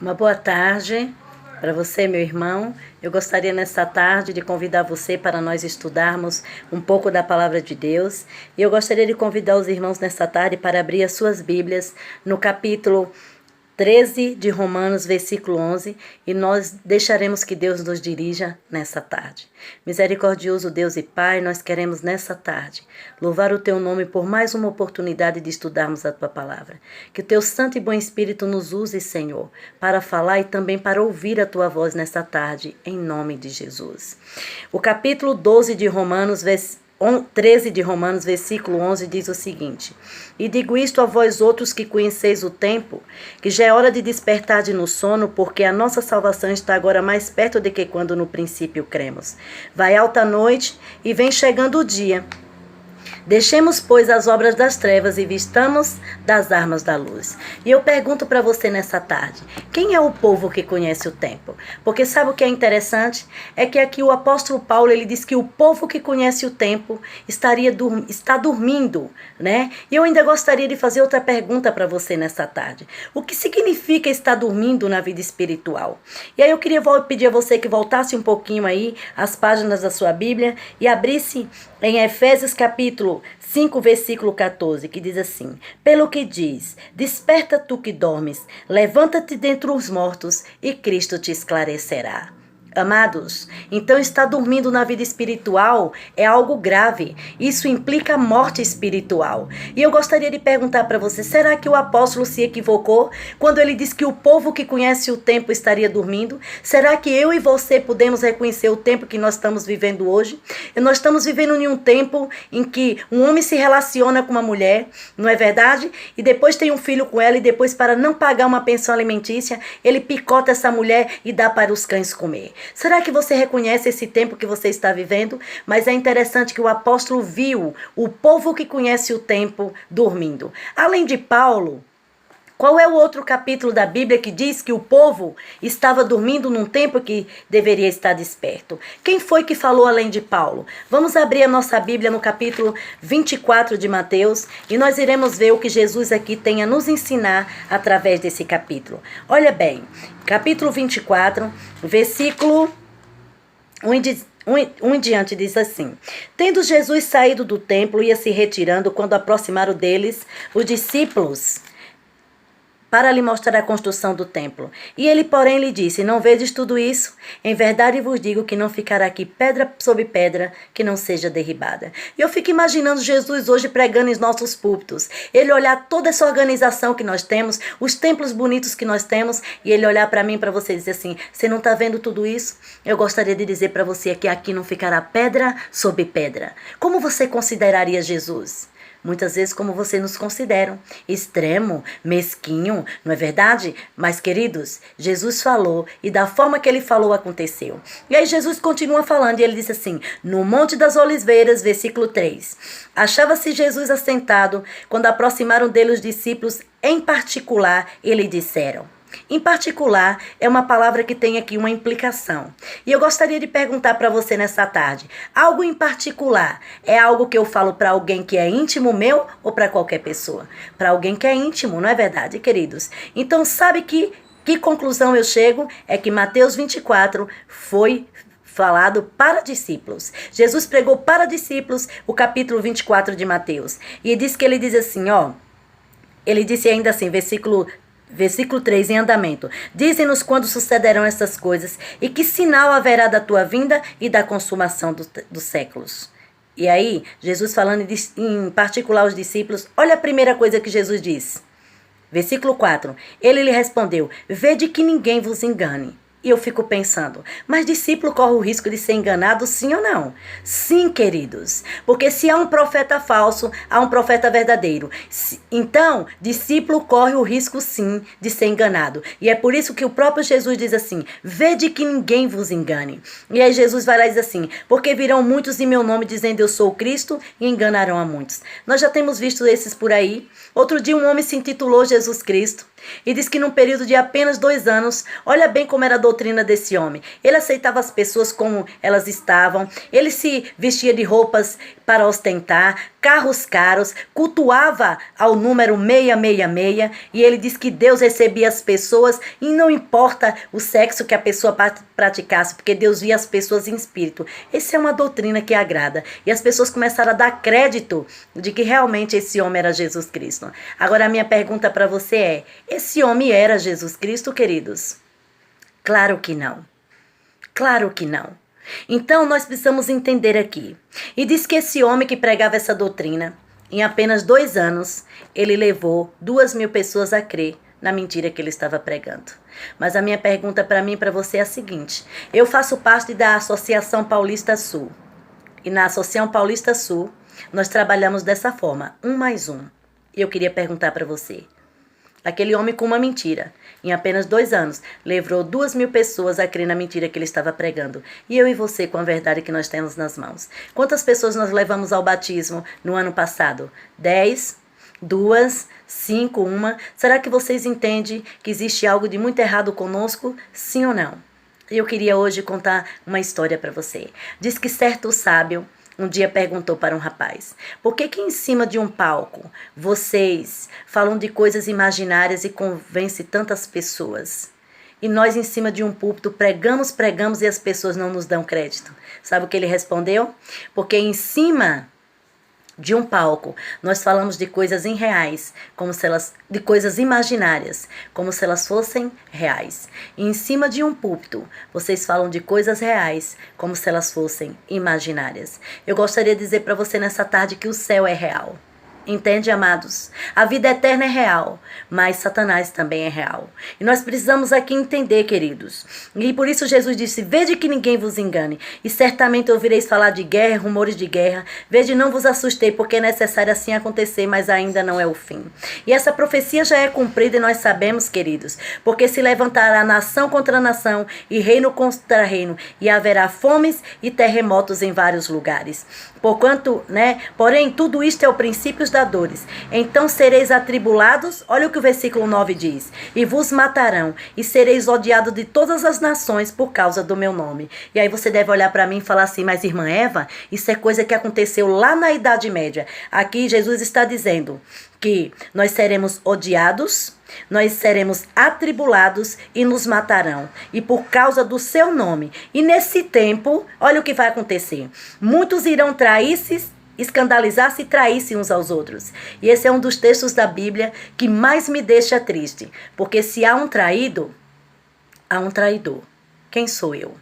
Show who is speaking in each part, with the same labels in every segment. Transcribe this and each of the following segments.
Speaker 1: Uma boa tarde para você, meu irmão. Eu gostaria nesta tarde de convidar você para nós estudarmos um pouco da palavra de Deus. E eu gostaria de convidar os irmãos nesta tarde para abrir as suas Bíblias no capítulo 13 de Romanos, versículo 11, e nós deixaremos que Deus nos dirija nessa tarde. Misericordioso Deus e Pai, nós queremos nessa tarde louvar o Teu nome por mais uma oportunidade de estudarmos a Tua palavra. Que o Teu Santo e Bom Espírito nos use, Senhor, para falar e também para ouvir a Tua voz nessa tarde, em nome de Jesus. O capítulo 12 de Romanos, 13 de Romanos, versículo 11, diz o seguinte: E digo isto a vós outros que conheceis o tempo, que já é hora de despertar de no sono, porque a nossa salvação está agora mais perto do que quando no princípio cremos. Vai alta a noite e vem chegando o dia. Deixemos, pois, as obras das trevas e vistamos das armas da luz. E eu pergunto para você nessa tarde, quem é o povo que conhece o tempo? Porque sabe o que é interessante? É que aqui o apóstolo Paulo, ele diz que o povo que conhece o tempo está dormindo, né? E eu ainda gostaria de fazer outra pergunta para você nessa tarde. O que significa estar dormindo na vida espiritual? E aí eu queria pedir a você que voltasse um pouquinho aí as páginas da sua Bíblia e abrisse em Efésios capítulo 5, versículo 14, que diz assim: Pelo que diz, desperta tu que dormes, levanta-te dentre os mortos e Cristo te esclarecerá. Amados, então estar dormindo na vida espiritual é algo grave. Isso implica morte espiritual. E eu gostaria de perguntar para você, será que o apóstolo se equivocou quando ele disse que o povo que conhece o tempo estaria dormindo? Será que eu e você podemos reconhecer o tempo que nós estamos vivendo hoje? Nós estamos vivendo em um tempo em que um homem se relaciona com uma mulher, não é verdade? E depois tem um filho com ela e depois, para não pagar uma pensão alimentícia, ele picota essa mulher e dá para os cães comer. Será que você reconhece esse tempo que você está vivendo? Mas é interessante que o apóstolo viu o povo que conhece o tempo dormindo. Além de Paulo, qual é o outro capítulo da Bíblia que diz que o povo estava dormindo num tempo que deveria estar desperto? Quem foi que falou além de Paulo? Vamos abrir a nossa Bíblia no capítulo 24 de Mateus e nós iremos ver o que Jesus aqui tem a nos ensinar através desse capítulo. Olha bem, capítulo 24, versículo 1 em diante diz assim: Tendo Jesus saído do templo, ia se retirando quando aproximaram deles os discípulos para lhe mostrar a construção do templo. E ele, porém, lhe disse: Não vedes tudo isso? Em verdade vos digo que não ficará aqui pedra sobre pedra que não seja derribada. E eu fico imaginando Jesus hoje pregando em nossos púlpitos. Ele olhar toda essa organização que nós temos, os templos bonitos que nós temos, e ele olhar para mim, para você, e dizer assim: Você não está vendo tudo isso? Eu gostaria de dizer para você que aqui não ficará pedra sobre pedra. Como você consideraria Jesus? Muitas vezes como você nos consideram, extremo, mesquinho, não é verdade? Mas, queridos, Jesus falou e da forma que ele falou aconteceu. E aí Jesus continua falando e ele diz assim, no Monte das Oliveiras, versículo 3. Achava-se Jesus assentado quando aproximaram dele os discípulos, em particular, e lhe disseram. Em particular, é uma palavra que tem aqui uma implicação. E eu gostaria de perguntar para você nessa tarde, algo em particular é algo que eu falo para alguém que é íntimo meu ou para qualquer pessoa? Para alguém que é íntimo, não é verdade, queridos? Então, sabe que conclusão eu chego? É que Mateus 24 foi falado para discípulos. Jesus pregou para discípulos o capítulo 24 de Mateus. E diz que ele diz assim, ele disse ainda assim, Versículo 3, em andamento. Dize-nos quando sucederão essas coisas e que sinal haverá da tua vinda e da consumação dos séculos. E aí, Jesus falando em particular aos discípulos, olha a primeira coisa que Jesus diz. Versículo 4. Ele lhe respondeu, vede que ninguém vos engane. E eu fico pensando, mas discípulo corre o risco de ser enganado, sim ou não? Sim, queridos. Porque se há um profeta falso, há um profeta verdadeiro. Então, discípulo corre o risco, sim, de ser enganado. E é por isso que o próprio Jesus diz assim, vede que ninguém vos engane. E aí Jesus vai lá e diz assim, porque virão muitos em meu nome dizendo eu sou o Cristo e enganarão a muitos. Nós já temos visto esses por aí. Outro dia um homem se intitulou Jesus Cristo. E diz que num período de apenas 2 anos, olha bem como era a doutrina desse homem. Ele aceitava as pessoas como elas estavam, ele se vestia de roupas para ostentar, carros caros, cultuava ao número 666 e ele diz que Deus recebia as pessoas e não importa o sexo que a pessoa praticasse, porque Deus via as pessoas em espírito. Essa é uma doutrina que agrada e as pessoas começaram a dar crédito de que realmente esse homem era Jesus Cristo. Agora a minha pergunta para você é: esse homem era Jesus Cristo, queridos? Claro que não. Claro que não. Então nós precisamos entender aqui. E diz que esse homem que pregava essa doutrina, em apenas 2 anos, ele levou 2.000 pessoas a crer na mentira que ele estava pregando. Mas a minha pergunta para mim e para você é a seguinte: eu faço parte da Associação Paulista Sul. E na Associação Paulista Sul, nós trabalhamos dessa forma, 1 mais 1. E eu queria perguntar para você: aquele homem com uma mentira, em apenas 2 anos, levou 2.000 pessoas a crer na mentira que ele estava pregando. E eu e você com a verdade que nós temos nas mãos. Quantas pessoas nós levamos ao batismo no ano passado? 10? 2? 5? 1? Será que vocês entendem que existe algo de muito errado conosco? Sim ou não? Eu queria hoje contar uma história para você. Diz que certo sábio um dia perguntou para um rapaz: por que em cima de um palco vocês falam de coisas imaginárias e convencem tantas pessoas? E nós em cima de um púlpito pregamos e as pessoas não nos dão crédito. Sabe o que ele respondeu? Porque em cima de um palco nós falamos de coisas irreais, de coisas imaginárias, como se elas fossem reais. E em cima de um púlpito vocês falam de coisas reais, como se elas fossem imaginárias. Eu gostaria de dizer para você nessa tarde que o céu é real. Entende, amados? A vida eterna é real, mas Satanás também é real. E nós precisamos aqui entender, queridos. E por isso Jesus disse: vede que ninguém vos engane. E certamente ouvireis falar de guerra, rumores de guerra. Vede, não vos assustei, porque é necessário assim acontecer, mas ainda não é o fim. E essa profecia já é cumprida e nós sabemos, queridos, porque se levantará nação contra nação e reino contra reino, e haverá fomes e terremotos em vários lugares. Porém, tudo isto é o princípio das dores. Então sereis atribulados, olha o que o versículo 9 diz: e vos matarão, e sereis odiados de todas as nações por causa do meu nome. E aí você deve olhar para mim e falar assim: mas irmã Eva, isso é coisa que aconteceu lá na Idade Média. Aqui Jesus está dizendo que nós seremos odiados, nós seremos atribulados e nos matarão. E por causa do seu nome. E nesse tempo, olha o que vai acontecer. Muitos irão trair-se, escandalizar-se e trair-se uns aos outros. E esse é um dos textos da Bíblia que mais me deixa triste. Porque se há um traído, há um traidor. Quem sou eu?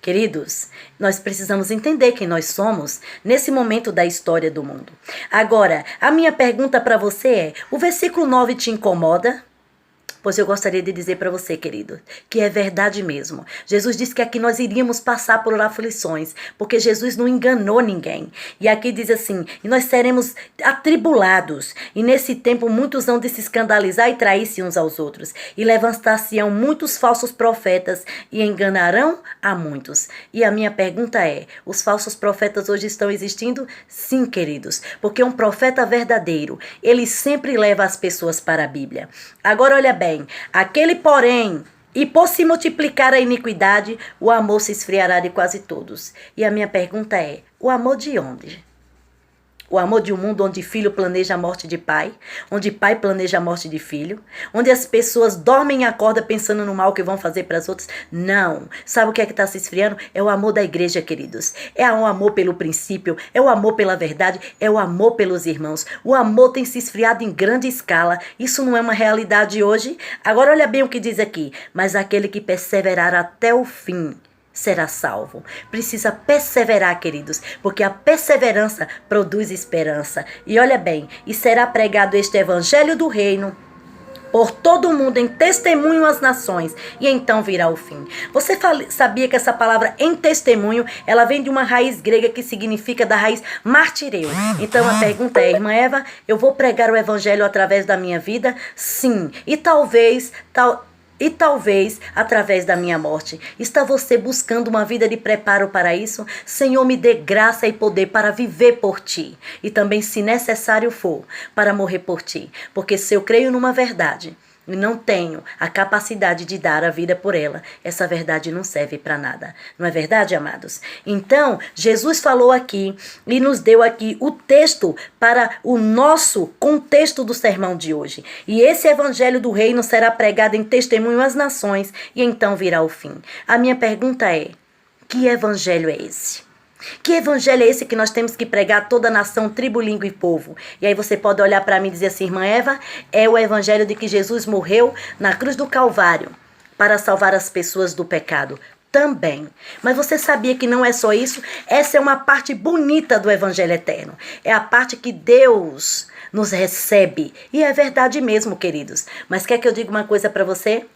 Speaker 1: Queridos, nós precisamos entender quem nós somos nesse momento da história do mundo. Agora, a minha pergunta para você é: o versículo 9 te incomoda? Pois eu gostaria de dizer para você, querido, que é verdade mesmo. Jesus disse que aqui nós iríamos passar por aflições, porque Jesus não enganou ninguém. E aqui diz assim: e nós seremos atribulados. E nesse tempo muitos hão de se escandalizar e trair-se uns aos outros. E levantar-se-ão muitos falsos profetas e enganarão a muitos. E a minha pergunta é: os falsos profetas hoje estão existindo? Sim, queridos, porque um profeta verdadeiro, ele sempre leva as pessoas para a Bíblia. Agora olha bem. Aquele, porém, e por se multiplicar a iniquidade, o amor se esfriará de quase todos. E a minha pergunta é: o amor de onde? O amor de um mundo onde filho planeja a morte de pai, onde pai planeja a morte de filho, onde as pessoas dormem e acordam pensando no mal que vão fazer para as outras? Não. Sabe o que é que está se esfriando? É o amor da igreja, queridos. É o amor pelo princípio, é o amor pela verdade, é o amor pelos irmãos. O amor tem se esfriado em grande escala. Isso não é uma realidade hoje? Agora olha bem o que diz aqui: mas aquele que perseverar até o fim será salvo. Precisa perseverar, queridos, porque a perseverança produz esperança. E olha bem: e será pregado este evangelho do reino por todo o mundo em testemunho às nações, e então virá o fim. Você sabia que essa palavra em testemunho, ela vem de uma raiz grega que significa da raiz martireu? Então a pergunta é: irmã Eva, eu vou pregar o evangelho através da minha vida? Sim. E talvez, através da minha morte. Está você buscando uma vida de preparo para isso? Senhor, me dê graça e poder para viver por ti. E também, se necessário for, para morrer por ti. Porque se eu creio numa verdade, e não tenho a capacidade de dar a vida por ela, essa verdade não serve para nada. Não é verdade, amados? Então, Jesus falou aqui e nos deu aqui o texto para o nosso contexto do sermão de hoje. E esse evangelho do reino será pregado em testemunho às nações e então virá o fim. A minha pergunta é: que evangelho é esse? Que evangelho é esse que nós temos que pregar a toda nação, tribo, língua e povo? E aí você pode olhar para mim e dizer assim: irmã Eva, é o evangelho de que Jesus morreu na cruz do Calvário para salvar as pessoas do pecado. Também. Mas você sabia que não é só isso? Essa é uma parte bonita do evangelho eterno. É a parte que Deus nos recebe. E é verdade mesmo, queridos. Mas quer que eu diga uma coisa para você?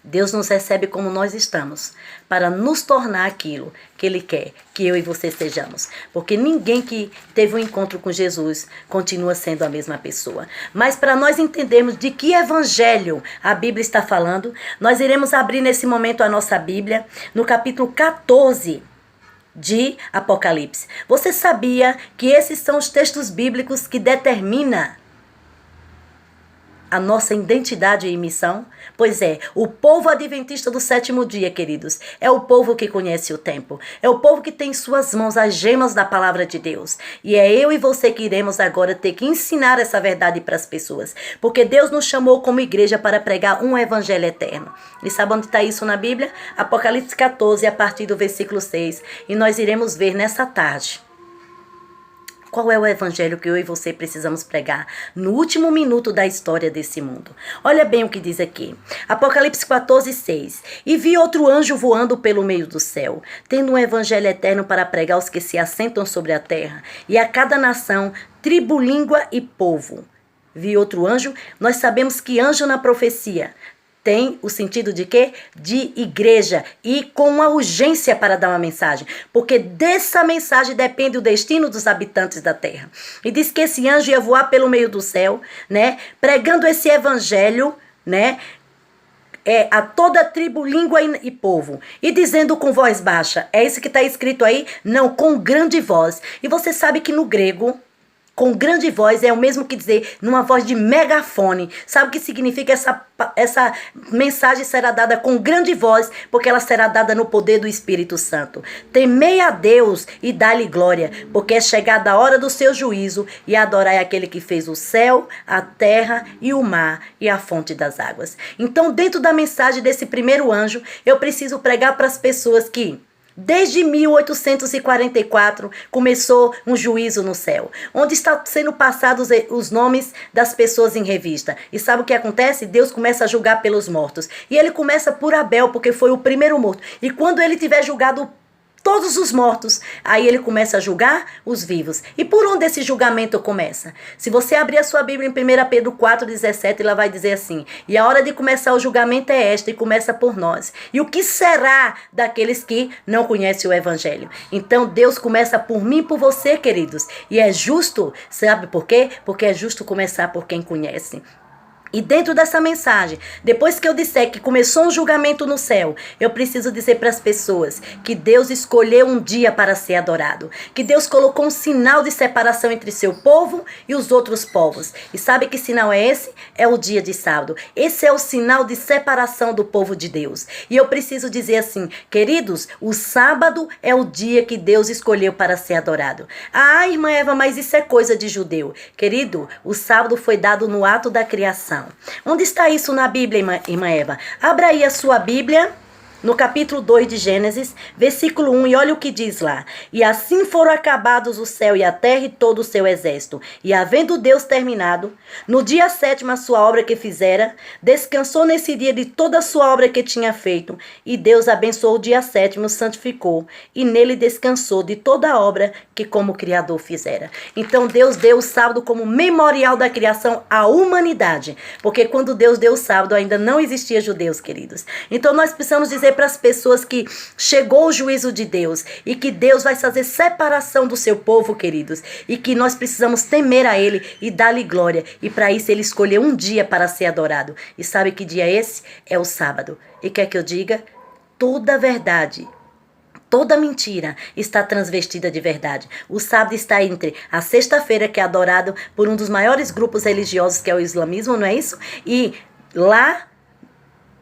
Speaker 1: Deus nos recebe como nós estamos, para nos tornar aquilo que Ele quer que eu e você sejamos. Porque ninguém que teve um encontro com Jesus continua sendo a mesma pessoa. Mas para nós entendermos de que evangelho a Bíblia está falando, nós iremos abrir nesse momento a nossa Bíblia, no capítulo 14 de Apocalipse. Você sabia que esses são os textos bíblicos que determinam a nossa identidade e missão? Pois é, o povo adventista do sétimo dia, queridos, é o povo que conhece o tempo. É o povo que tem em suas mãos as gemas da palavra de Deus. E é eu e você que iremos agora ter que ensinar essa verdade para as pessoas. Porque Deus nos chamou como igreja para pregar um evangelho eterno. E sabe onde está isso na Bíblia? Apocalipse 14, a partir do versículo 6. E nós iremos ver nessa tarde qual é o evangelho que eu e você precisamos pregar no último minuto da história desse mundo. Olha bem o que diz aqui. Apocalipse 14, 6. E vi outro anjo voando pelo meio do céu, tendo um evangelho eterno para pregar aos que se assentam sobre a terra, e a cada nação, tribo, língua e povo. Vi outro anjo. Nós sabemos que anjo na profecia tem o sentido de quê? De igreja, e com uma urgência para dar uma mensagem, porque dessa mensagem depende o destino dos habitantes da terra. E diz que esse anjo ia voar pelo meio do céu, né, pregando esse evangelho, né, a toda tribo, língua e povo, e dizendo com voz baixa. É isso que está escrito aí? Não, com grande voz. E você sabe que no grego, com grande voz é o mesmo que dizer numa voz de megafone. Sabe o que significa? Essa mensagem será dada com grande voz, porque ela será dada no poder do Espírito Santo. Temei a Deus e dá-lhe glória, porque é chegada a hora do seu juízo, e adorai aquele que fez o céu, a terra e o mar e a fonte das águas. Então, dentro da mensagem desse primeiro anjo, eu preciso pregar para as pessoas que desde 1844 começou um juízo no céu, onde está sendo passados os nomes das pessoas em revista. E sabe o que acontece? Deus começa a julgar pelos mortos. E ele começa por Abel, porque foi o primeiro morto. E quando ele tiver julgado todos os mortos, aí ele começa a julgar os vivos. E por onde esse julgamento começa? Se você abrir a sua Bíblia em 1 Pedro 4,17, ela vai dizer assim: e a hora de começar o julgamento é esta, e começa por nós. E o que será daqueles que não conhecem o Evangelho? Então Deus começa por mim e por você, queridos. E é justo, sabe por quê? Porque é justo começar por quem conhece. E dentro dessa mensagem, depois que eu disser que começou um julgamento no céu, eu preciso dizer para as pessoas que Deus escolheu um dia para ser adorado. Que Deus colocou um sinal de separação entre seu povo e os outros povos. E sabe que sinal é esse? É o dia de sábado. Esse é o sinal de separação do povo de Deus. E eu preciso dizer assim, queridos, o sábado é o dia que Deus escolheu para ser adorado. Ah, irmã Eva, mas isso é coisa de judeu. Querido, o sábado foi dado no ato da criação. Onde está isso na Bíblia, irmã Eva? Abra aí a sua Bíblia, no capítulo 2 de Gênesis, versículo 1, e olha o que diz lá. E assim foram acabados o céu e a terra e todo o seu exército. E havendo Deus terminado, no dia 7º a sua obra que fizera, descansou nesse dia de toda a sua obra que tinha feito. E Deus abençoou o dia 7º, santificou, e nele descansou de toda a obra que como Criador fizera. Então Deus deu o sábado como memorial da criação à humanidade. Porque quando Deus deu o sábado, ainda não existia judeus, queridos. Então nós precisamos dizer para as pessoas que chegou o juízo de Deus e que Deus vai fazer separação do seu povo, queridos, e que nós precisamos temer a Ele e dar-lhe glória, e para isso Ele escolheu um dia para ser adorado. E sabe que dia é esse? É o sábado. E quer que eu diga? Toda verdade, toda mentira está transvestida de verdade. O sábado está entre a sexta-feira, que é adorado por um dos maiores grupos religiosos, que é o islamismo, não é isso? E Lá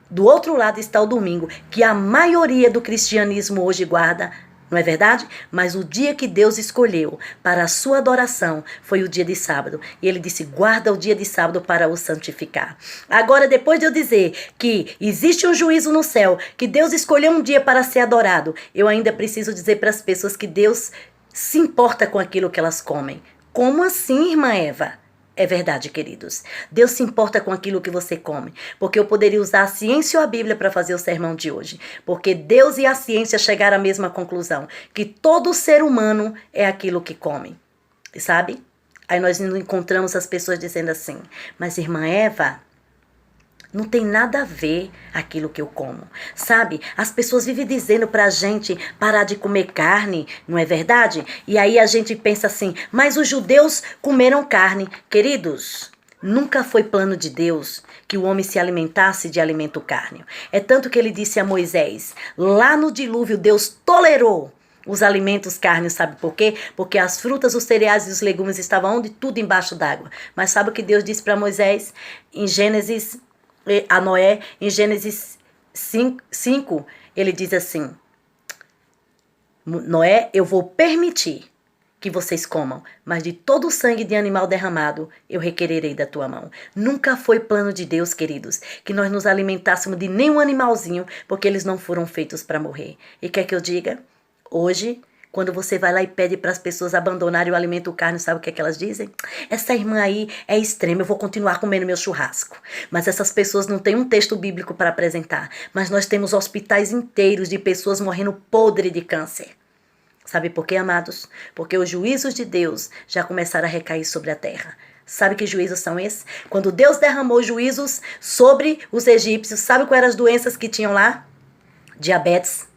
Speaker 1: do outro lado está o domingo, que a maioria do cristianismo hoje guarda, não é verdade? Mas o dia que Deus escolheu para a sua adoração foi o dia de sábado. E ele disse, guarda o dia de sábado para o santificar. Agora, depois de eu dizer que existe um juízo no céu, que Deus escolheu um dia para ser adorado, eu ainda preciso dizer para as pessoas que Deus se importa com aquilo que elas comem. Como assim, irmã Eva? É verdade, queridos. Deus se importa com aquilo que você come. Porque eu poderia usar a ciência ou a Bíblia para fazer o sermão de hoje. Porque Deus e a ciência chegaram à mesma conclusão. Que todo ser humano é aquilo que come. Sabe? Aí nós encontramos as pessoas dizendo assim, mas irmã Eva, não tem nada a ver aquilo que eu como, sabe? As pessoas vivem dizendo pra gente parar de comer carne, não é verdade? E aí a gente pensa assim, mas os judeus comeram carne. Queridos, nunca foi plano de Deus que o homem se alimentasse de alimento cárneo. É tanto que ele disse a Moisés, lá no dilúvio Deus tolerou os alimentos cárneos, sabe por quê? Porque as frutas, os cereais e os legumes estavam onde? Tudo embaixo d'água. Mas sabe o que Deus disse para Moisés? Em Gênesis... a Noé, em Gênesis 5, ele diz assim, Noé, eu vou permitir que vocês comam, mas de todo o sangue de animal derramado, eu requererei da tua mão. Nunca foi plano de Deus, queridos, que nós nos alimentássemos de nenhum animalzinho, porque eles não foram feitos para morrer. E quer que eu diga? Hoje, quando você vai lá e pede para as pessoas abandonarem o alimento carne, sabe o que é que elas dizem? Essa irmã aí é extrema, eu vou continuar comendo meu churrasco. Mas essas pessoas não têm um texto bíblico para apresentar. Mas nós temos hospitais inteiros de pessoas morrendo podre de câncer. Sabe por quê, amados? Porque os juízos de Deus já começaram a recair sobre a terra. Sabe que juízos são esses? Quando Deus derramou juízos sobre os egípcios, sabe quais eram as doenças que tinham lá? Diabetes,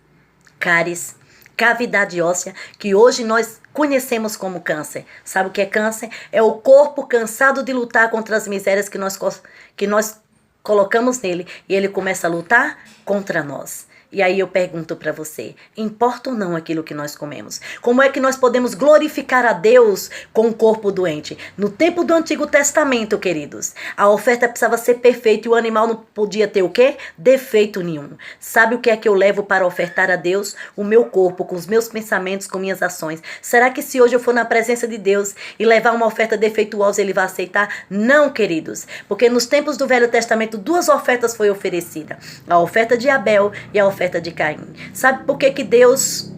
Speaker 1: cáries, cavidade óssea, que hoje nós conhecemos como câncer. Sabe o que é câncer? É o corpo cansado de lutar contra as misérias que nós colocamos nele. E ele começa a lutar contra nós. E aí eu pergunto para você, importa ou não aquilo que nós comemos? Como é que nós podemos glorificar a Deus com o corpo doente? No tempo do Antigo Testamento, queridos, a oferta precisava ser perfeita e o animal não podia ter o quê? Defeito nenhum. Sabe o que é que eu levo para ofertar a Deus? O meu corpo, com os meus pensamentos, com minhas ações. Será que se hoje eu for na presença de Deus e levar uma oferta defeituosa, ele vai aceitar? Não, queridos, porque nos tempos do Velho Testamento, duas ofertas foram oferecidas. A oferta de Abel e a oferta de Caim. Sabe por que Deus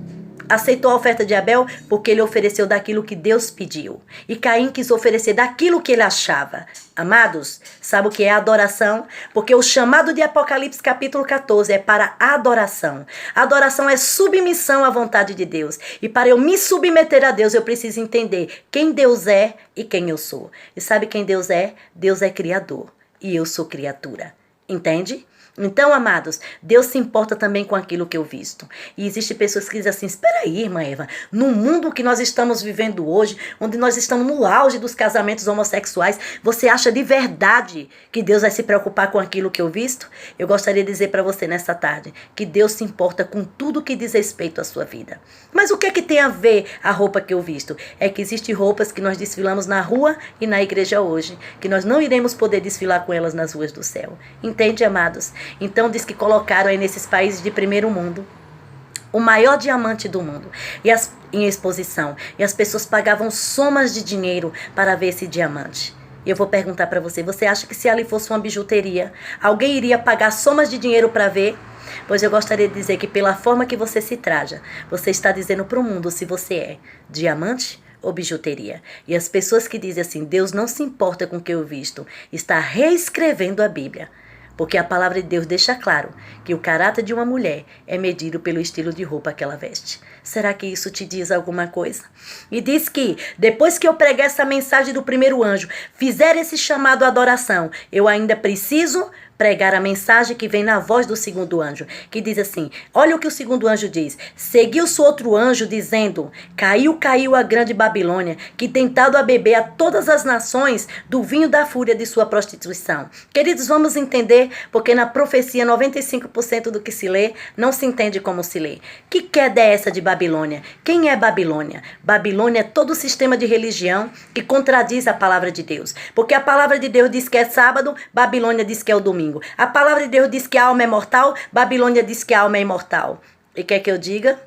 Speaker 1: aceitou a oferta de Abel? Porque ele ofereceu daquilo que Deus pediu. E Caim quis oferecer daquilo que ele achava. Amados, sabe o que é adoração? Porque o chamado de Apocalipse capítulo 14 é para adoração. Adoração é submissão à vontade de Deus. E para eu me submeter a Deus, eu preciso entender quem Deus é e quem eu sou. E sabe quem Deus é? Deus é criador. E eu sou criatura. Entende? Então, amados, Deus se importa também com aquilo que eu visto. E existem pessoas que dizem assim, espera aí, irmã Eva, no mundo que nós estamos vivendo hoje, onde nós estamos no auge dos casamentos homossexuais, você acha de verdade que Deus vai se preocupar com aquilo que eu visto? Eu gostaria de dizer para você nesta tarde que Deus se importa com tudo que diz respeito à sua vida. Mas o que é que tem a ver a roupa que eu visto? É que existem roupas que nós desfilamos na rua e na igreja hoje, que nós não iremos poder desfilar com elas nas ruas do céu. Entende, amados? Então diz que colocaram aí nesses países de primeiro mundo o maior diamante do mundo em exposição. E as pessoas pagavam somas de dinheiro para ver esse diamante. E eu vou perguntar para você, você acha que se ali fosse uma bijuteria, alguém iria pagar somas de dinheiro para ver? Pois eu gostaria de dizer que pela forma que você se traja, você está dizendo para o mundo se você é diamante ou bijuteria. E as pessoas que dizem assim, Deus não se importa com o que eu visto, está reescrevendo a Bíblia. Porque a palavra de Deus deixa claro que o caráter de uma mulher é medido pelo estilo de roupa que ela veste. Será que isso te diz alguma coisa? E diz que, depois que eu pregar essa mensagem do primeiro anjo, fizer esse chamado à adoração, eu ainda preciso pregar a mensagem que vem na voz do segundo anjo, que diz assim, olha o que o segundo anjo diz, seguiu-se outro anjo dizendo, caiu a grande Babilônia, que tem dado a beber a todas as nações do vinho da fúria de sua prostituição. Queridos, vamos entender, porque na profecia 95% do que se lê, não se entende como se lê. Que queda é essa de Babilônia? Quem é Babilônia? Babilônia é todo o sistema de religião que contradiz a palavra de Deus, porque a palavra de Deus diz que é sábado, Babilônia diz que é o domingo. domingo. A palavra de Deus diz que a alma é mortal, Babilônia diz que a alma é imortal. E quer que eu diga?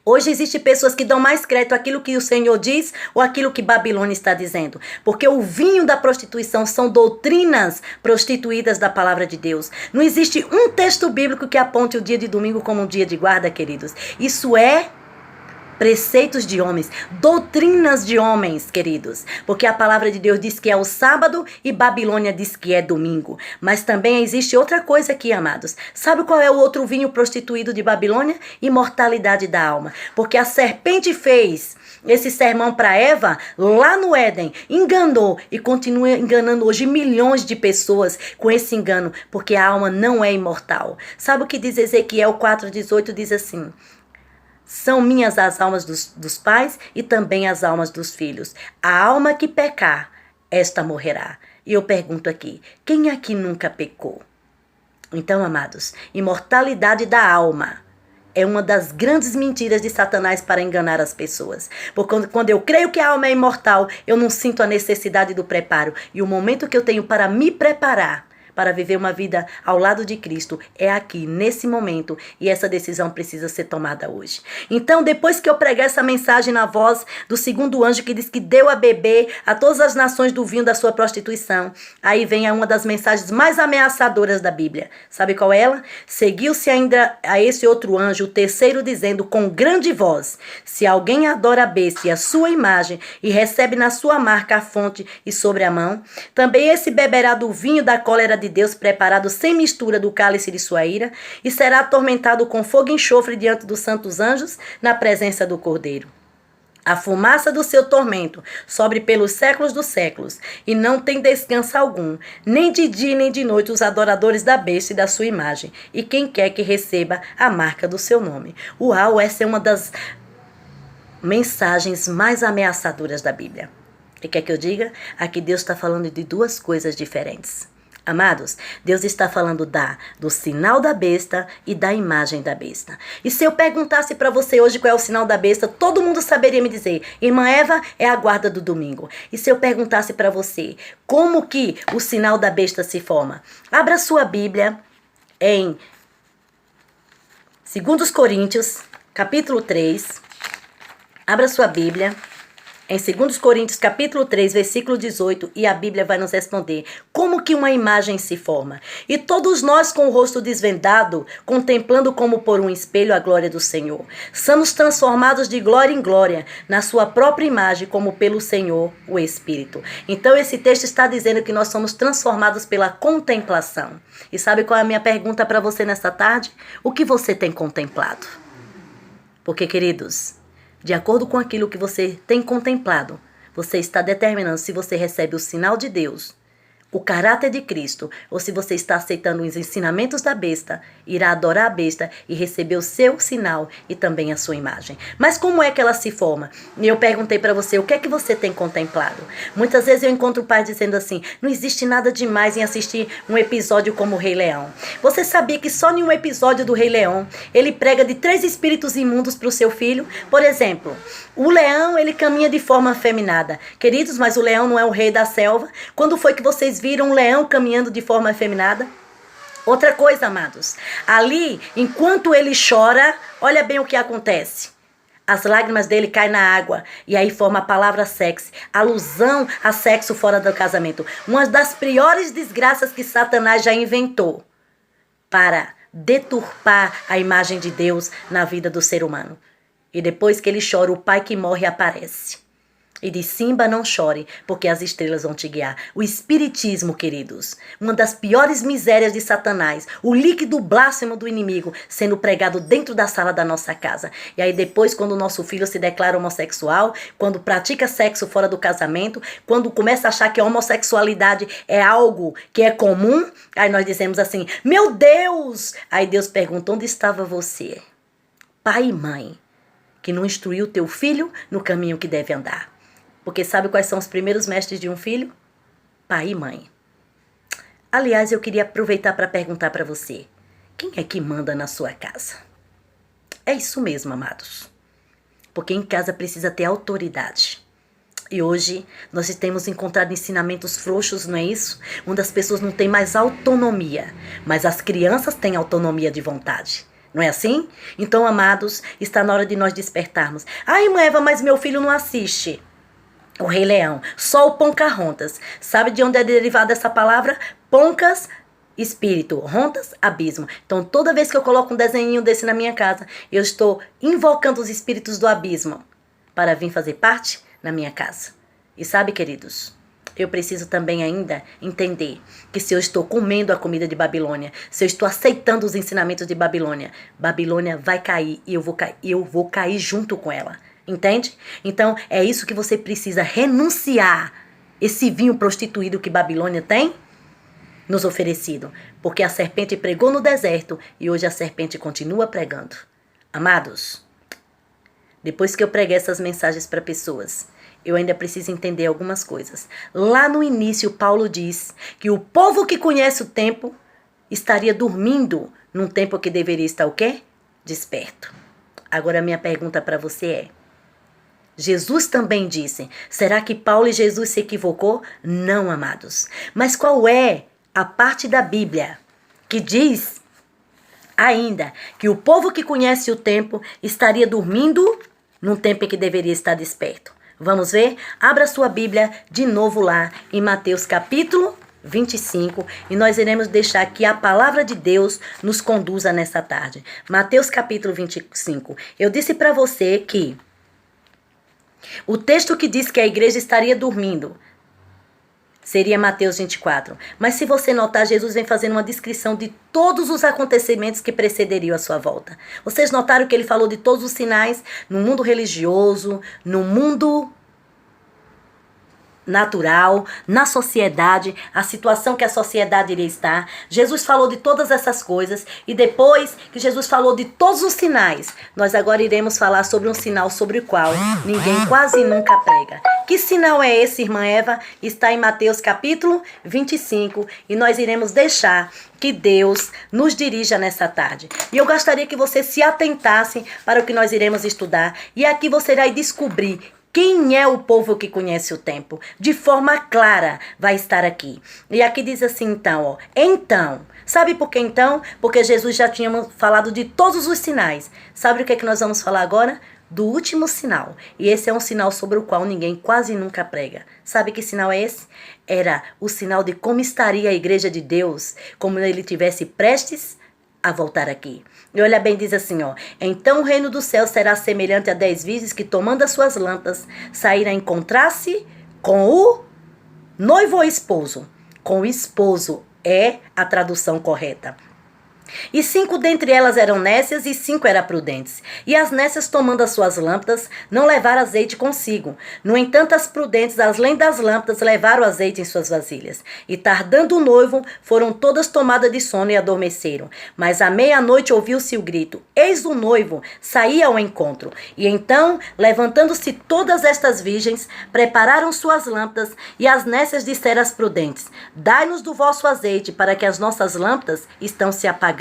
Speaker 1: Hoje existem pessoas que dão mais crédito àquilo que o Senhor diz ou àquilo que Babilônia está dizendo. Porque o vinho da prostituição são doutrinas prostituídas da palavra de Deus. Não existe um texto bíblico que aponte o dia de domingo como um dia de guarda, queridos. Isso é preceitos de homens, doutrinas de homens, queridos. Porque a palavra de Deus diz que é o sábado e Babilônia diz que é domingo. Mas também existe outra coisa aqui, amados. Sabe qual é o outro vinho prostituído de Babilônia? Imortalidade da alma. Porque a serpente fez esse sermão para Eva lá no Éden, enganou e continua enganando hoje milhões de pessoas com esse engano, porque a alma não é imortal. Sabe o que diz Ezequiel 4,18? Diz assim: são minhas as almas dos pais e também as almas dos filhos. A alma que pecar, esta morrerá. E eu pergunto aqui, quem aqui nunca pecou? Então, amados, imortalidade da alma é uma das grandes mentiras de Satanás para enganar as pessoas. Porque quando eu creio que a alma é imortal, eu não sinto a necessidade do preparo. E o momento que eu tenho para me preparar para viver uma vida ao lado de Cristo é aqui, nesse momento, e essa decisão precisa ser tomada hoje. Então, depois que eu pregar essa mensagem na voz do segundo anjo que diz que deu a beber a todas as nações do vinho da sua prostituição, aí vem uma das mensagens mais ameaçadoras da Bíblia. Sabe qual é ela? Seguiu-se ainda a esse outro anjo, o terceiro, dizendo com grande voz: se alguém adora a besta e a sua imagem e recebe na sua marca a fonte e sobre a mão, também esse beberá do vinho da cólera de Deus, preparado sem mistura do cálice de sua ira, e será atormentado com fogo e enxofre diante dos santos anjos, na presença do Cordeiro. A fumaça do seu tormento sobe pelos séculos dos séculos, e não tem descanso algum, nem de dia nem de noite, os adoradores da besta e da sua imagem, e quem quer que receba a marca do seu nome. Uau, essa é uma das mensagens mais ameaçadoras da Bíblia. E quer que eu diga? Aqui Deus está falando de duas coisas diferentes. Amados, Deus está falando do sinal da besta e da imagem da besta. E se eu perguntasse para você hoje qual é o sinal da besta, todo mundo saberia me dizer: irmã Eva, é a guarda do domingo. E se eu perguntasse para você como que o sinal da besta se forma? Abra sua Bíblia em 2 Coríntios, capítulo 3. Abra sua Bíblia em 2 Coríntios, capítulo 3, versículo 18, e a Bíblia vai nos responder como que uma imagem se forma. E todos nós, com o rosto desvendado, contemplando como por um espelho a glória do Senhor, somos transformados de glória em glória, na sua própria imagem, como pelo Senhor, o Espírito. Então, esse texto está dizendo que nós somos transformados pela contemplação. E sabe qual é a minha pergunta para você nesta tarde? O que você tem contemplado? Porque, queridos, de acordo com aquilo que você tem contemplado, você está determinando se você recebe o sinal de Deus, o caráter de Cristo, ou se você está aceitando os ensinamentos da besta, irá adorar a besta e receber o seu sinal e também a sua imagem. Mas como é que ela se forma? E eu perguntei para você, o que é que você tem contemplado? Muitas vezes eu encontro pais dizendo assim: não existe nada demais em assistir um episódio como o Rei Leão. Você sabia que só em um episódio do Rei Leão, ele prega de 3 espíritos imundos para o seu filho? Por exemplo, o leão, ele caminha de forma afeminada. Queridos, mas o leão não é o rei da selva. Quando foi que vocês viram um leão caminhando de forma afeminada? Outra coisa, amados, ali, enquanto ele chora, olha bem o que acontece. As lágrimas dele caem na água, e aí forma a palavra sexo, alusão a sexo fora do casamento. Uma das piores desgraças que Satanás já inventou para deturpar a imagem de Deus na vida do ser humano. E depois que ele chora, o pai que morre aparece e diz: Simba, não chore, porque as estrelas vão te guiar. O espiritismo, queridos, uma das piores misérias de Satanás, o líquido blasfemo do inimigo sendo pregado dentro da sala da nossa casa. E aí depois, quando o nosso filho se declara homossexual, quando pratica sexo fora do casamento, quando começa a achar que a homossexualidade é algo que é comum, aí nós dizemos assim: meu Deus! Aí Deus pergunta: onde estava você, pai e mãe, que não instruiu o teu filho no caminho que deve andar? Porque sabe quais são os primeiros mestres de um filho? Pai e mãe. Aliás, eu queria aproveitar para perguntar para você: quem é que manda na sua casa? É isso mesmo, amados. Porque em casa precisa ter autoridade. E hoje nós temos encontrado ensinamentos frouxos, não é isso? Onde as pessoas não têm mais autonomia, mas as crianças têm autonomia de vontade. Não é assim? Então, amados, está na hora de nós despertarmos. Ai, irmã Eva, mas meu filho não assiste O Rei Leão, só o Pocahontas. Sabe de onde é derivada essa palavra? Poncas, espírito, rontas, abismo. Então, toda vez que eu coloco um desenho desse na minha casa, eu estou invocando os espíritos do abismo para vir fazer parte na minha casa. E sabe, queridos, eu preciso também ainda entender que se eu estou comendo a comida de Babilônia, se eu estou aceitando os ensinamentos de Babilônia, Babilônia vai cair e eu vou cair junto com ela. Entende? Então, é isso que você precisa renunciar, esse vinho prostituído que Babilônia tem nos oferecido. Porque a serpente pregou no deserto e hoje a serpente continua pregando. Amados, depois que eu preguei essas mensagens para pessoas, eu ainda preciso entender algumas coisas. Lá no início, Paulo diz que o povo que conhece o tempo estaria dormindo num tempo que deveria estar o quê? Desperto. Agora, a minha pergunta para você é, Jesus também disse, será que Paulo e Jesus se equivocou? Não, amados. Mas qual é a parte da Bíblia que diz ainda que o povo que conhece o tempo estaria dormindo num tempo em que deveria estar desperto? Vamos ver? Abra sua Bíblia de novo lá em Mateus capítulo 25 e nós iremos deixar que a palavra de Deus nos conduza nessa tarde. Mateus capítulo 25. Eu disse para você que o texto que diz que a igreja estaria dormindo seria Mateus 24. Mas se você notar, Jesus vem fazendo uma descrição de todos os acontecimentos que precederiam a sua volta. Vocês notaram que ele falou de todos os sinais no mundo religioso, no mundo natural, na sociedade, a situação que a sociedade iria estar. Jesus falou de todas essas coisas e depois que Jesus falou de todos os sinais, nós agora iremos falar sobre um sinal sobre o qual ninguém quase nunca prega. Que sinal é esse, irmã Eva? Está em Mateus capítulo 25 e nós iremos deixar que Deus nos dirija nessa tarde. E eu gostaria que você se atentasse para o que nós iremos estudar e aqui você vai descobrir quem é o povo que conhece o tempo? De forma clara vai estar aqui. E aqui diz assim então, ó. Então, sabe por que então? Porque Jesus já tinha falado de todos os sinais. Sabe o que é que nós vamos falar agora? Do último sinal. E esse é um sinal sobre o qual ninguém quase nunca prega. Sabe que sinal é esse? Era o sinal de como estaria a igreja de Deus, como ele tivesse prestes a voltar aqui. E olha bem, diz assim, ó. Então o reino do céu será semelhante a 10 virgens que, tomando as suas lâmpadas, saíram a encontrar-se com o noivo ou esposo. Com o esposo é a tradução correta. E 5 dentre elas eram nécias e 5 eram prudentes. E as nécias, tomando as suas lâmpadas, não levaram azeite consigo. No entanto, as prudentes, além das lâmpadas, levaram azeite em suas vasilhas. E tardando o noivo, foram todas tomadas de sono e adormeceram. Mas à meia-noite ouviu-se o grito: eis o noivo, saía ao encontro. E então, levantando-se todas estas virgens, prepararam suas lâmpadas, e as nécias disseram às prudentes: dai-nos do vosso azeite, para que as nossas lâmpadas estão se apagando.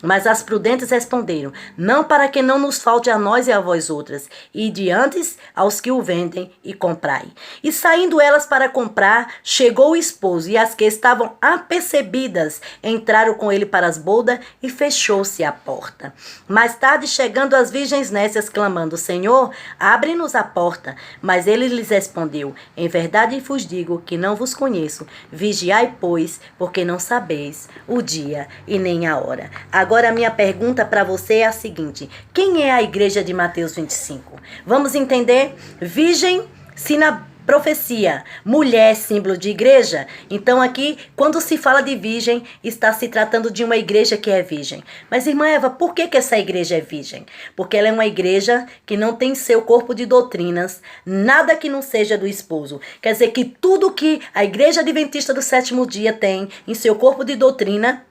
Speaker 1: Mas as prudentes responderam: não, para que não nos falte a nós e a vós outras, e diante aos que o vendem e comprai. E saindo elas para comprar, chegou o esposo, e as que estavam apercebidas entraram com ele para as bodas, e fechou-se a porta. Mais tarde, chegando as virgens nécias, clamando: Senhor, abre-nos a porta. Mas ele lhes respondeu: em verdade vos digo que não vos conheço. Vigiai, pois, porque não sabeis o dia e nem a hora. Agora a minha pergunta para você é a seguinte: quem é a igreja de Mateus 25? Vamos entender? Virgem, se na profecia, mulher, símbolo de igreja. Então aqui, quando se fala de virgem, está se tratando de uma igreja que é virgem. Mas irmã Eva, por que essa igreja é virgem? Porque ela é uma igreja que não tem seu corpo de doutrinas, nada que não seja do esposo. Quer dizer que tudo que a igreja adventista do sétimo dia tem em seu corpo de doutrina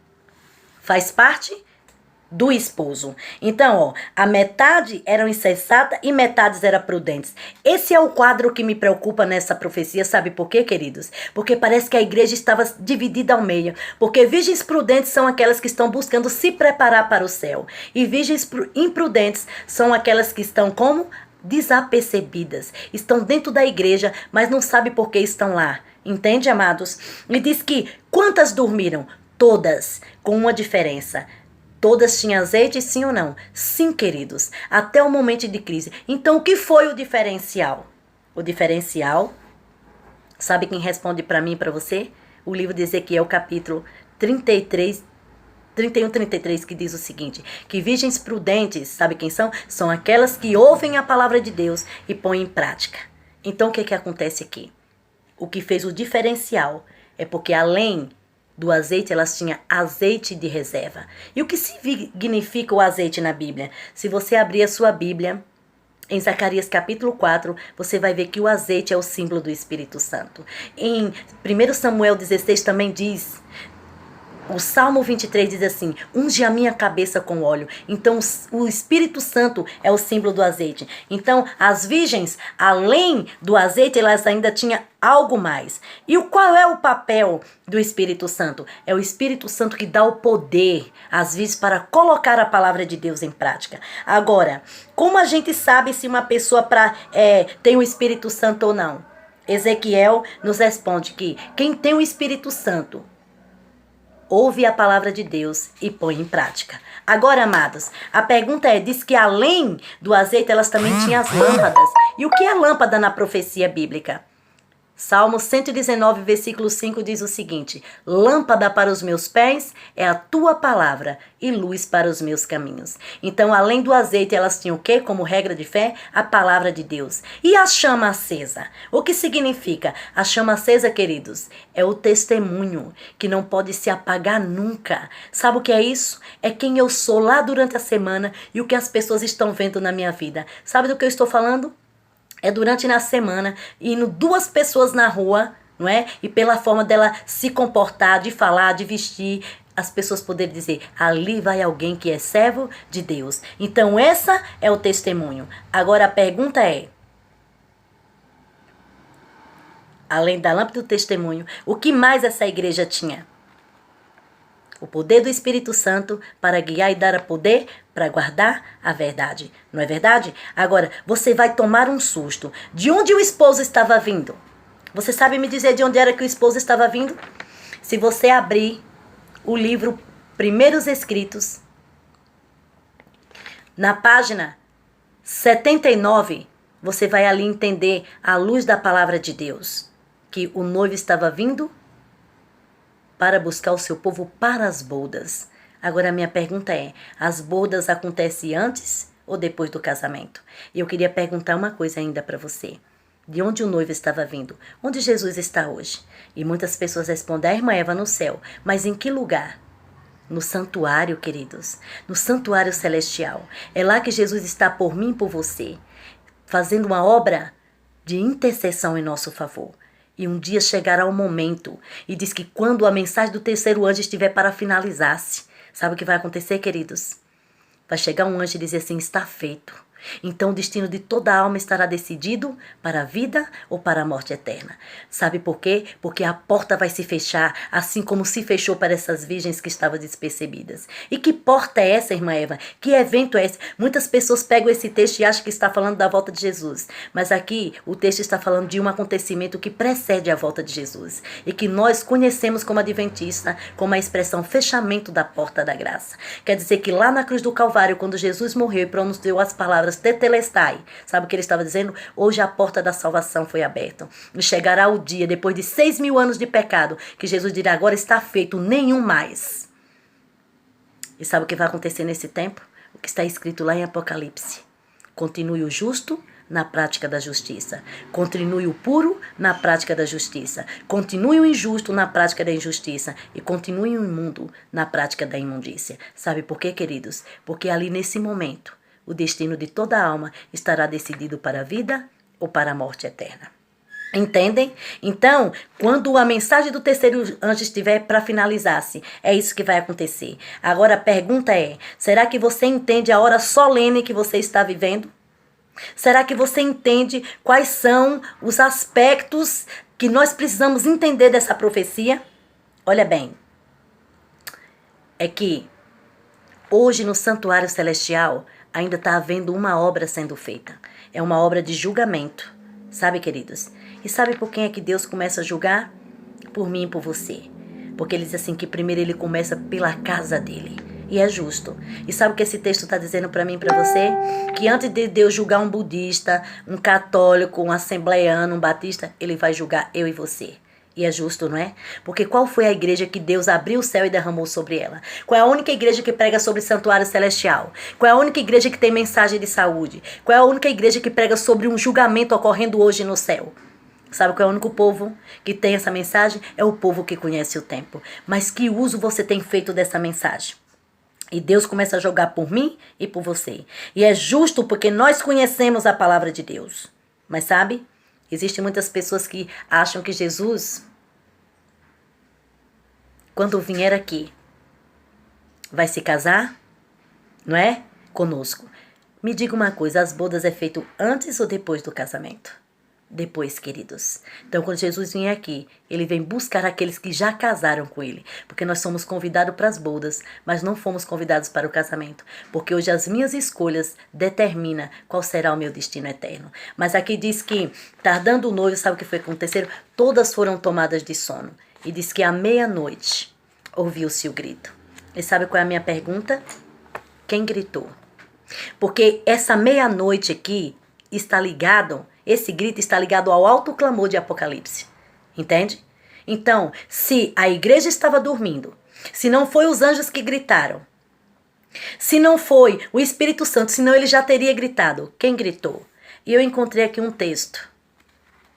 Speaker 1: faz parte do esposo. Então, ó, a metade eram insensatas e metades eram prudentes. Esse é o quadro que me preocupa nessa profecia. Sabe por quê, queridos? Porque parece que a igreja estava dividida ao meio. Porque virgens prudentes são aquelas que estão buscando se preparar para o céu. E virgens imprudentes são aquelas que estão como? desapercebidas. Estão dentro da igreja, mas não sabe por que estão lá. Entende, amados? E diz que quantas dormiram? Todas, com uma diferença. Todas tinham azeite, sim ou não? Sim, queridos. Até o momento de crise. Então, o que foi o diferencial? O diferencial, sabe quem responde para mim e para você? O livro de Ezequiel, capítulo 31, 33, que diz o seguinte, que virgens prudentes, sabe quem são? São aquelas que ouvem a palavra de Deus e põem em prática. Então, o que acontece aqui? O que fez o diferencial é porque além do azeite, elas tinham azeite de reserva. E o que significa o azeite na Bíblia? Se você abrir a sua Bíblia, em Zacarias capítulo 4, você vai ver que o azeite é o símbolo do Espírito Santo. Em 1 Samuel 16 também diz... O Salmo 23 diz assim, unge a minha cabeça com óleo. Então, o Espírito Santo é o símbolo do azeite. Então, as virgens, além do azeite, elas ainda tinham algo mais. E qual é o papel do Espírito Santo? É o Espírito Santo que dá o poder, às vezes, para colocar a palavra de Deus em prática. Agora, como a gente sabe se uma pessoa tem o Espírito Santo ou não? Ezequiel nos responde que quem tem o Espírito Santo ouve a palavra de Deus e põe em prática. Agora, amados, a pergunta diz que além do azeite, elas também tinham as lâmpadas. E o que é lâmpada na profecia bíblica? Salmo 119, versículo 5 diz o seguinte, lâmpada para os meus pés é a tua palavra e luz para os meus caminhos. Então, além do azeite, elas tinham o quê? Como regra de fé? A palavra de Deus. E a chama acesa? O que significa? A chama acesa, queridos, é o testemunho que não pode se apagar nunca. Sabe o que é isso? É quem eu sou lá durante a semana e o que as pessoas estão vendo na minha vida. Sabe do que eu estou falando? É durante na semana, indo duas pessoas na rua, não é? E pela forma dela se comportar, de falar, de vestir, as pessoas poderem dizer, ali vai alguém que é servo de Deus. Então, essa é o testemunho. Agora, a pergunta é, além da lâmpada do testemunho, o que mais essa igreja tinha? O poder do Espírito Santo para guiar e dar poder para guardar a verdade. Não é verdade? Agora, você vai tomar um susto. De onde o esposo estava vindo? Você sabe me dizer de onde era que o esposo estava vindo? Se você abrir o livro Primeiros Escritos, na página 79, você vai ali entender à luz da palavra de Deus que o noivo estava vindo para buscar o seu povo para as bodas. Agora a minha pergunta é, as bodas acontecem antes ou depois do casamento? E eu queria perguntar uma coisa ainda para você. De onde o noivo estava vindo? Onde Jesus está hoje? E muitas pessoas respondem, a irmã Eva no céu. Mas em que lugar? No santuário, queridos. No santuário celestial. É lá que Jesus está por mim e por você. Fazendo uma obra de intercessão em nosso favor. E um dia chegará o momento, e diz que quando a mensagem do terceiro anjo estiver para finalizar-se, sabe o que vai acontecer, queridos? Vai chegar um anjo e dizer assim, está feito. Então o destino de toda alma estará decidido para a vida ou para a morte eterna. Sabe por quê? Porque a porta vai se fechar, assim como se fechou para essas virgens que estavam despercebidas. E que porta é essa, irmã Eva? Que evento é esse? Muitas pessoas pegam esse texto e acham que está falando da volta de Jesus. Mas aqui o texto está falando de um acontecimento que precede a volta de Jesus. E que nós conhecemos como adventista, como a expressão fechamento da porta da graça. Quer dizer que lá na cruz do Calvário, quando Jesus morreu e pronunciou as palavras tetelestai, sabe o que ele estava dizendo? Hoje a porta da salvação foi aberta. E chegará o dia, depois de 6.000 anos de pecado, que Jesus dirá, agora está feito, nenhum mais. E sabe o que vai acontecer nesse tempo? O que está escrito lá em Apocalipse. Continue o justo na prática da justiça. Continue o puro na prática da justiça. Continue o injusto na prática da injustiça. E continue o imundo na prática da imundícia. Sabe por quê, queridos? Porque ali nesse momento, o destino de toda a alma estará decidido para a vida ou para a morte eterna. Entendem? Então, quando a mensagem do terceiro anjo estiver para finalizar-se, é isso que vai acontecer. Agora a pergunta é, será que você entende a hora solene que você está vivendo? Será que você entende quais são os aspectos que nós precisamos entender dessa profecia? Olha bem, é que hoje no santuário celestial, ainda está havendo uma obra sendo feita. É uma obra de julgamento, sabe, queridos? E sabe por quem é que Deus começa a julgar? Por mim e por você. Porque ele diz assim que primeiro ele começa pela casa dele. E é justo. E sabe o que esse texto está dizendo para mim e para você? Que antes de Deus julgar um budista, um católico, um assembleiano, um batista, ele vai julgar eu e você. E é justo, não é? Porque qual foi a igreja que Deus abriu o céu e derramou sobre ela? Qual é a única igreja que prega sobre santuário celestial? Qual é a única igreja que tem mensagem de saúde? Qual é a única igreja que prega sobre um julgamento ocorrendo hoje no céu? Sabe qual é o único povo que tem essa mensagem? É o povo que conhece o tempo. Mas que uso você tem feito dessa mensagem? E Deus começa a jogar por mim e por você. E é justo porque nós conhecemos a palavra de Deus. Mas sabe, existem muitas pessoas que acham que Jesus, quando vier aqui, vai se casar, não é? Conosco. Me diga uma coisa, as bodas é feito antes ou depois do casamento? Depois, queridos. Então, quando Jesus vem aqui, ele vem buscar aqueles que já casaram com ele. Porque nós somos convidados para as bodas, mas não fomos convidados para o casamento. Porque hoje as minhas escolhas determinam qual será o meu destino eterno. Mas aqui diz que, tardando o noivo, sabe o que foi acontecer? Todas foram tomadas de sono. E diz que à meia-noite ouviu-se o grito. E sabe qual é a minha pergunta? Quem gritou? Porque essa meia-noite aqui está ligado... Esse grito está ligado ao alto clamor de Apocalipse. Entende? Então, se a igreja estava dormindo, se não foi os anjos que gritaram, se não foi o Espírito Santo, senão ele já teria gritado. Quem gritou? E eu encontrei aqui um texto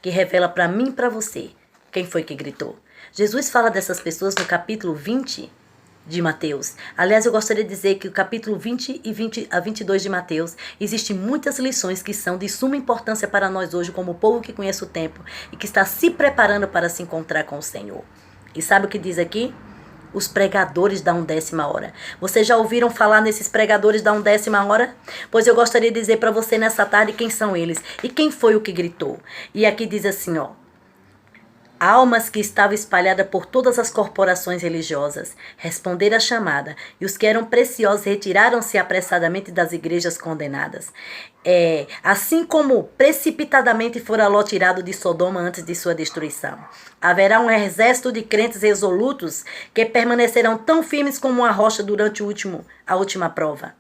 Speaker 1: que revela para mim e para você quem foi que gritou. Jesus fala dessas pessoas no capítulo 20 de Mateus. Aliás, eu gostaria de dizer que o capítulo 20 e 20 a 22 de Mateus, existem muitas lições que são de suma importância para nós hoje, como povo que conhece o tempo e que está se preparando para se encontrar com o Senhor. E sabe o que diz aqui? Os pregadores da 1/10 hora. Vocês já ouviram falar nesses pregadores da 1/10 hora? Pois eu gostaria de dizer para você nessa tarde quem são eles e quem foi o que gritou. E aqui diz assim, ó. Almas que estavam espalhadas por todas as corporações religiosas responderam à chamada, e os que eram preciosos retiraram-se apressadamente das igrejas condenadas. Assim como precipitadamente fora Ló tirado de Sodoma antes de sua destruição. Haverá um exército de crentes resolutos que permanecerão tão firmes como uma rocha durante a última prova.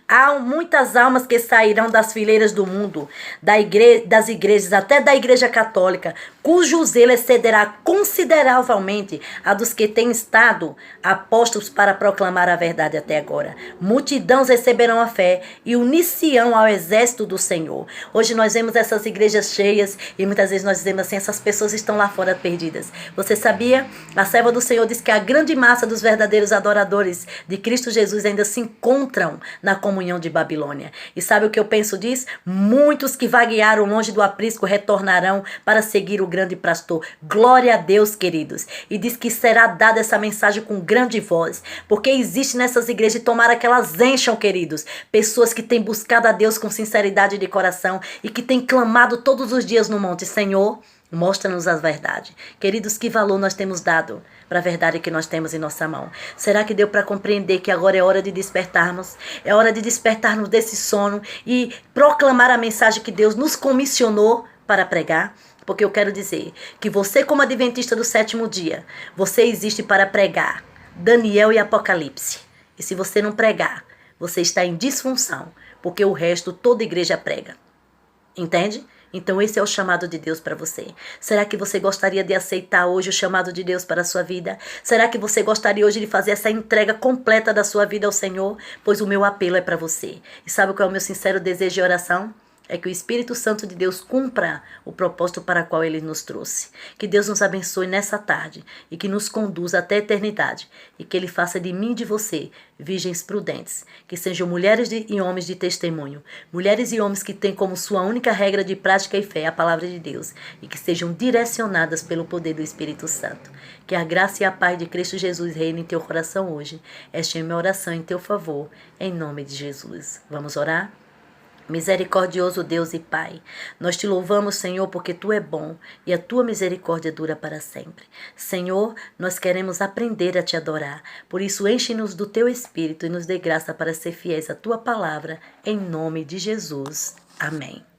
Speaker 1: Há muitas almas que sairão das fileiras do mundo, das igrejas, até da igreja católica, cujo zelo excederá consideravelmente a dos que têm estado apostos para proclamar a verdade até agora. Multidões receberão a fé e unir-se-ão ao exército do Senhor. Hoje nós vemos essas igrejas cheias e muitas vezes nós dizemos assim, essas pessoas estão lá fora perdidas. Você sabia? A serva do Senhor diz que a grande massa dos verdadeiros adoradores de Cristo Jesus ainda se encontram na comunhão de Babilônia. E sabe o que eu penso disso? Muitos que vaguearam longe do aprisco retornarão para seguir o grande pastor. Glória a Deus, queridos. E diz que será dada essa mensagem com grande voz, porque existe nessas igrejas, e tomara que elas encham, queridos, pessoas que têm buscado a Deus com sinceridade de coração e que têm clamado todos os dias no monte, Senhor, mostra-nos a verdade. Queridos, que valor nós temos dado para a verdade que nós temos em nossa mão? Será que deu para compreender que agora é hora de despertarmos? É hora de despertarmos desse sono e proclamar a mensagem que Deus nos comissionou para pregar? Porque eu quero dizer que você, como adventista do 7º dia, você existe para pregar Daniel e Apocalipse. E se você não pregar, você está em disfunção, porque o resto toda igreja prega. Entende? Então esse é o chamado de Deus para você. Será que você gostaria de aceitar hoje o chamado de Deus para a sua vida? Será que você gostaria hoje de fazer essa entrega completa da sua vida ao Senhor? Pois o meu apelo é para você. E sabe qual é o meu sincero desejo e oração? É que o Espírito Santo de Deus cumpra o propósito para o qual Ele nos trouxe. Que Deus nos abençoe nessa tarde e que nos conduza até a eternidade. E que Ele faça de mim e de você virgens prudentes. Que sejam mulheres e homens de testemunho. Mulheres e homens que têm como sua única regra de prática e fé a palavra de Deus. E que sejam direcionadas pelo poder do Espírito Santo. Que a graça e a paz de Cristo Jesus reine em teu coração hoje. Esta é a minha oração em teu favor. Em nome de Jesus. Vamos orar? Misericordioso Deus e Pai, nós te louvamos, Senhor, porque Tu é bom e a Tua misericórdia dura para sempre. Senhor, nós queremos aprender a Te adorar, por isso enche-nos do Teu Espírito e nos dê graça para ser fiéis à Tua palavra, em nome de Jesus. Amém.